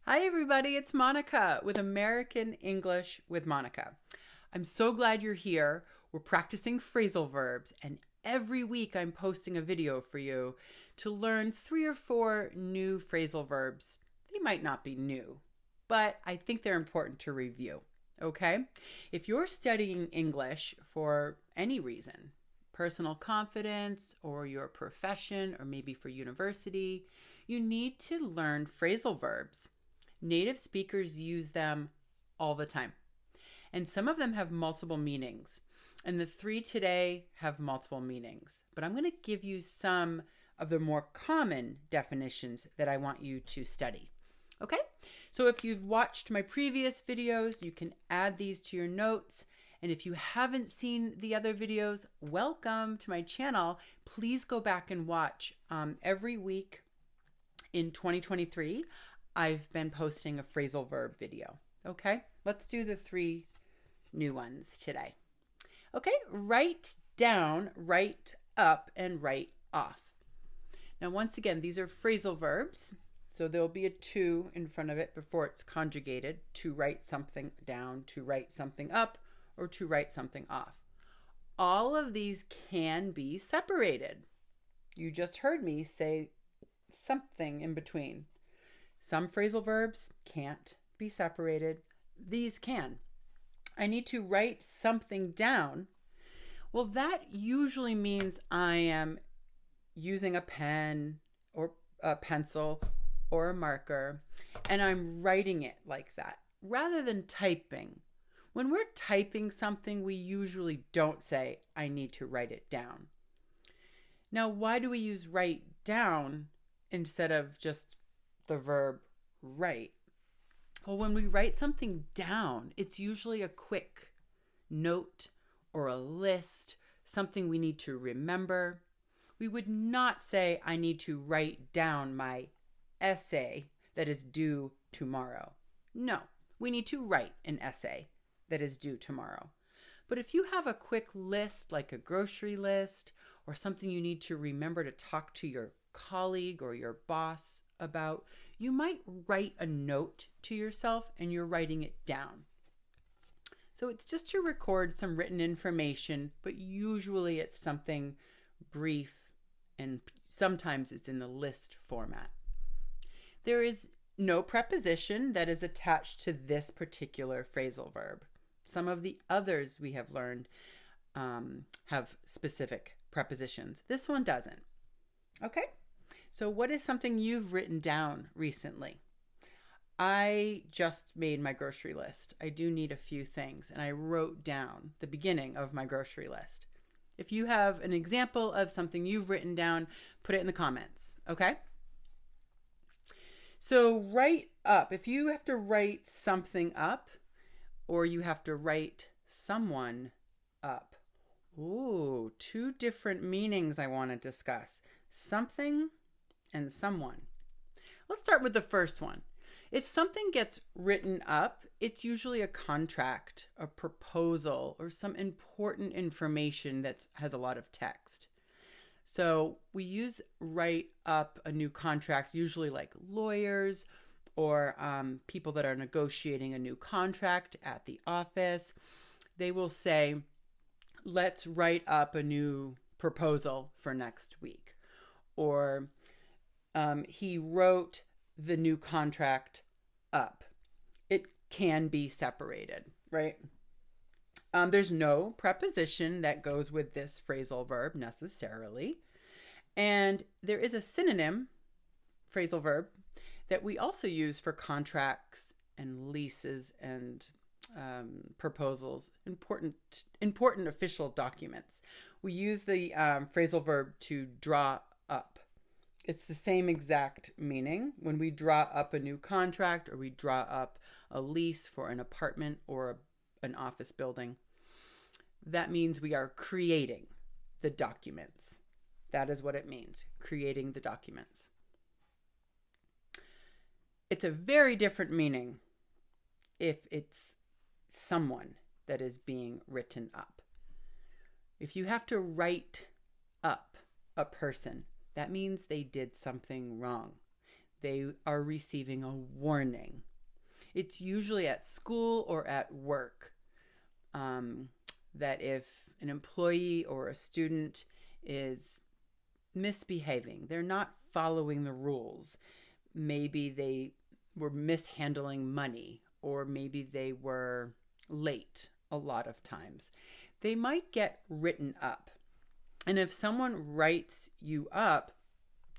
Hi, everybody. It's Monica with American English with Monica. I'm so glad you're here. We're practicing phrasal verbs, and every week I'm posting a video for you to learn 3 or 4 new phrasal verbs. They might not be new, but I think they're important to review. Okay? If you're studying English for any reason, personal confidence or your profession or maybe for university, you need to learn phrasal verbs. Native speakers use them all the time, and some of them have multiple meanings. And the 3 today have multiple meanings, but I'm going to give you some of the more common definitions that I want you to study. Okay? So if you've watched my previous videos, you can add these to your notes. And if you haven't seen the other videos, welcome to my channel. Please go back and watch. Every week in 2023, I've been posting a phrasal verb video. Okay, let's do the 3 new ones today. Okay, write down, write up, and write off. Now, once again, these are phrasal verbs. So there'll be a to in front of it before it's conjugated: to write something down, to write something up, or to write something off. All of these can be separated. You just heard me say something in between. Some phrasal verbs can't be separated. These can. I need to write something down. Well, that usually means I am using a pen or a pencil or a marker, and I'm writing it like that rather than typing. When we're typing something, we usually don't say, I need to write it down. Now, why do we use write down instead of just the verb write? Well, when we write something down, it's usually a quick note or a list, something we need to remember. We would not say, I need to write down my essay that is due tomorrow. No, we need to write an essay that is due tomorrow. But if you have a quick list, like a grocery list, or something you need to remember to talk to your colleague or your boss about, you might write a note to yourself and you're writing it down. So it's just to record some written information, but usually it's something brief, and sometimes it's in the list format. There is no preposition that is attached to this particular phrasal verb. Some of the others we have learned have specific prepositions. This one doesn't. Okay? So what is something you've written down recently? I just made my grocery list. I do need a few things, and I wrote down the beginning of my grocery list. If you have an example of something you've written down, put it in the comments, okay? So write up. If you have to write something up, or you have to write someone up. Ooh, 2 different meanings I want to discuss. Something and someone. Let's start with the first one. If something gets written up, it's usually a contract, a proposal, or some important information that has a lot of text. So we use write up a new contract, usually like lawyers or people that are negotiating a new contract at the office. They will say, let's write up a new proposal for next week. Or he wrote the new contract up. It can be separated, right? There's no preposition that goes with this phrasal verb necessarily. And there is a synonym phrasal verb that we also use for contracts and leases and proposals, important official documents. We use the phrasal verb to draw up. It's the same exact meaning when we draw up a new contract or we draw up a lease for an apartment or an office building. That means we are creating the documents. That is what it means, creating the documents. It's a very different meaning if it's someone that is being written up. If you have to write up a person, that means they did something wrong. they are receiving a warning. It's usually at school or at work that if an employee or a student is misbehaving, they're not following the rules. Maybe they were mishandling money, or maybe they were late a lot of times. They might get written up. And if someone writes you up,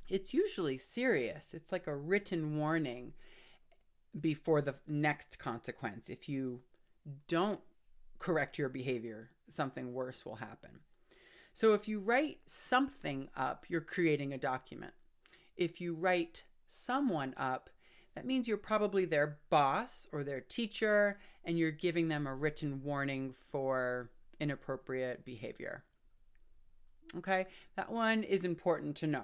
it's usually serious. It's like a written warning before the next consequence. If you don't correct your behavior, something worse will happen. So if you write something up, you're creating a document. If you write someone up, that means you're probably their boss or their teacher, and you're giving them a written warning for inappropriate behavior. Okay, that one is important to know.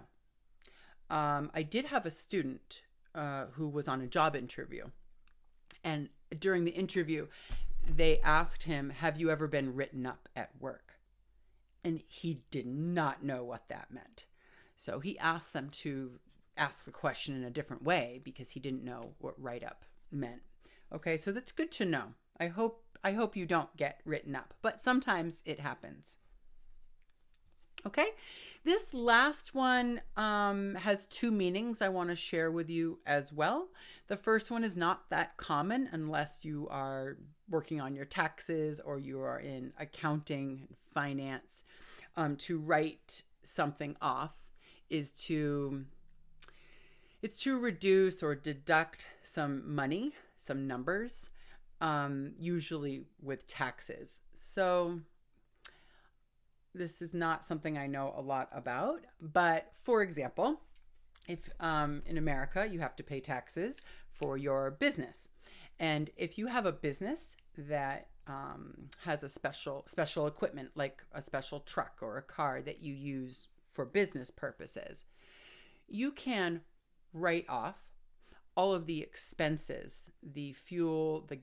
I did have a student who was on a job interview, and during the interview, they asked him, "Have you ever been written up at work?" And he did not know what that meant. So he asked them to ask the question in a different way because he didn't know what write up meant. Okay, so that's good to know. I hope you don't get written up, but sometimes it happens. Okay, this last one has two meanings I want to share with you as well. The first one is not that common unless you are working on your taxes or you are in accounting, finance. To write something off is to reduce or deduct some money, some numbers, usually with taxes. So this is not something I know a lot about, but for example, if in America you have to pay taxes for your business, and if you have a business that has a special equipment like a special truck or a car that you use for business purposes, you can write off all of the expenses, the fuel, the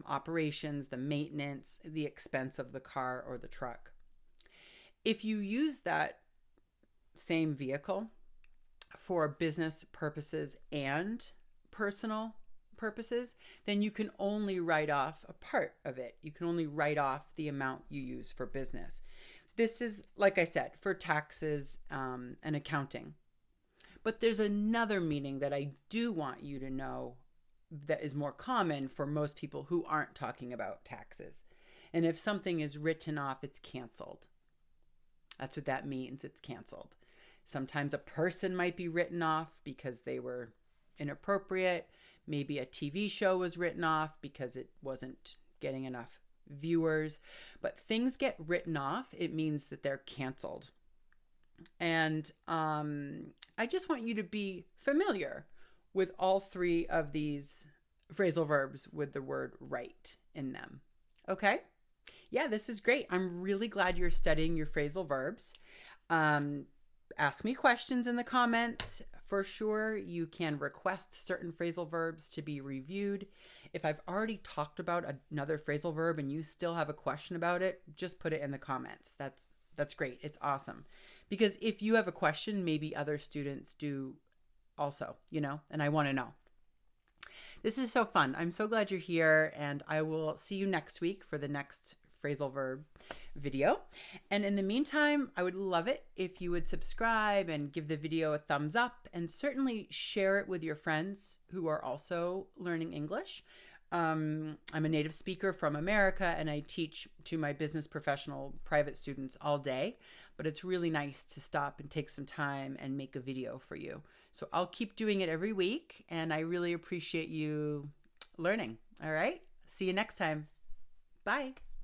operations, the maintenance, the expense of the car or the truck. If you use that same vehicle for business purposes and personal purposes, then you can only write off a part of it. You can only write off the amount you use for business. This is, like I said, for taxes and accounting. But there's another meaning that I do want you to know that is more common for most people who aren't talking about taxes. And if something is written off, it's canceled. That's what that means. It's canceled. Sometimes a person might be written off because they were inappropriate. Maybe a TV show was written off because it wasn't getting enough viewers. But things get written off, it means that they're canceled. And I just want you to be familiar with all three of these phrasal verbs with the word write in them. Okay? Yeah, this is great. I'm really glad you're studying your phrasal verbs. Ask me questions in the comments. For sure, you can request certain phrasal verbs to be reviewed. If I've already talked about another phrasal verb and you still have a question about it, just put it in the comments. That's great. It's awesome. Because if you have a question, maybe other students do also, and I want to know. This is so fun. I'm so glad you're here, and I will see you next week for the next phrasal verb video. And in the meantime, I would love it if you would subscribe and give the video a thumbs up, and certainly share it with your friends who are also learning English. I'm a native speaker from America, and I teach to my business professional private students all day, but it's really nice to stop and take some time and make a video for you. So I'll keep doing it every week, and I really appreciate you learning. All right. See you next time. Bye.